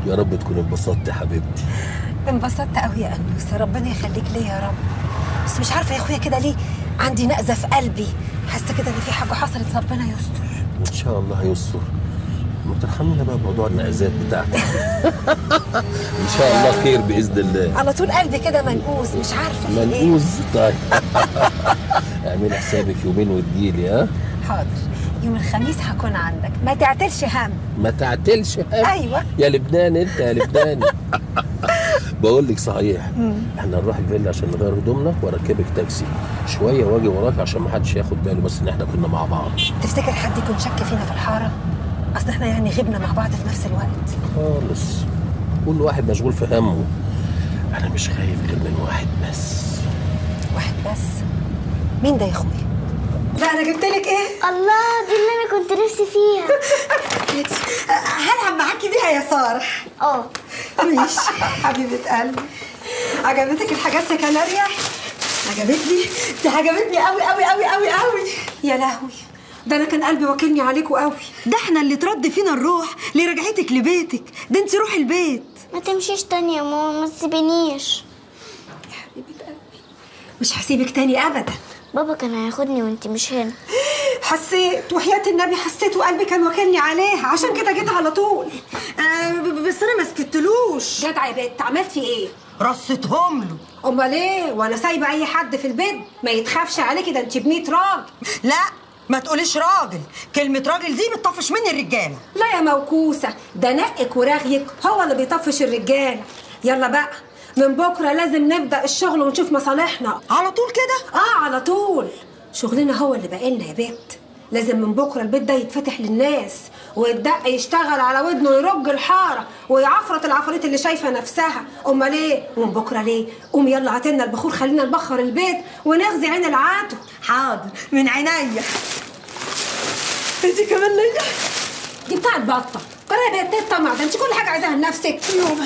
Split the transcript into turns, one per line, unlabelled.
يا رب تكون انبسطت يا حبيبتي.
انبسطت قوي يا انوسه، ربنا يخليك ليا يا رب. بس مش عارفه يا اخويا كده ليه عندي نقزه في قلبي، حاسه كده ان في حاجه حصلت، ربنا يستر.
ان شاء الله هيستر. ما ترحمينا بقى بموضوع النقزات بتاعتك. ان شاء الله خير باذن الله.
على طول قلبي كده منقوز، مش عارفه في ايه.
منقوز؟ طيب. اعملي حسابك يومين وتجيلي. ها
حاضر، يوم الخميس هكون عندك، ما تعتلش هم.
ما تعتلش هم؟
ايوه
يا لبنان انت يا لبناني. بقول لك صحيح، احنا نروح الفيلا عشان نغير هدومنا واركبك تاكسي شويه واجي وراك عشان ما حدش ياخد باله بس ان احنا كنا مع بعض.
تفتكر حد يكون شك فينا في الحاره؟ اصل احنا يعني غبنا مع بعض في نفس الوقت
خالص، كل واحد مشغول في همه. انا مش خايف غير من واحد بس.
واحد بس؟ مين ده يا اخويا؟ لا انا جبت لك ايه؟
الله، دي اللي انا كنت نفسي فيها.
هلعب معاكي بيها يا ساره. ماشي حبيبه قلبي. عجبتك الحاجات يا كناريا؟ عجبتني، دي عجبتني قوي قوي قوي قوي قوي. يا لهوي، ده انا كان قلبي واكلني عليكوا قوي.
ده احنا اللي ترد فينا الروح لرجعتك لبيتك، ده انت روح البيت.
ما تمشيش تاني يا ماما، ما تسيبنيش.
يا حبيبه قلبي مش هسيبك تاني ابدا.
بابا كان هياخدني وانت مش هنا.
حسيت وحياة النبي، حسيت وقلبي كان واكلني عليها، عشان كده جيت على طول.
بس انا ما سكتلوش.
جدع يا بنت، عملتي ايه؟
رصتهم له.
امال ايه؟ وانا سايبه اي حد في البيت؟ ما يتخافش عليكي، ده انت ب100 راجل.
لا ما تقوليش راجل، كلمة راجل دي بتطفش مني الرجالة.
لا يا موكوسة، ده نقك ورغيك هو اللي بيطفش الرجالة. يلا بقى، من بكرة لازم نبدأ الشغل ونشوف مصالحنا.
على طول كده؟
على طول. شغلنا هو اللي باقيلنا يا بنت. لازم من بكرة البيت ده يتفتح للناس ويتدق يشتغل على ودنه ويرج الحارة ويعفرط العفاريت اللي شايفة نفسها. امال ايه؟ ومن بكرة ليه؟ قوم يلا هاتلنا البخور، خلينا نبخر البيت ونغزي عين العاتو.
حاضر، من عينيا.
انت كمان ليا؟ دي بتاعت بطة. قرأي بقى الطمع ده، انت كل حاجة عايزاها لنفسك.
يوم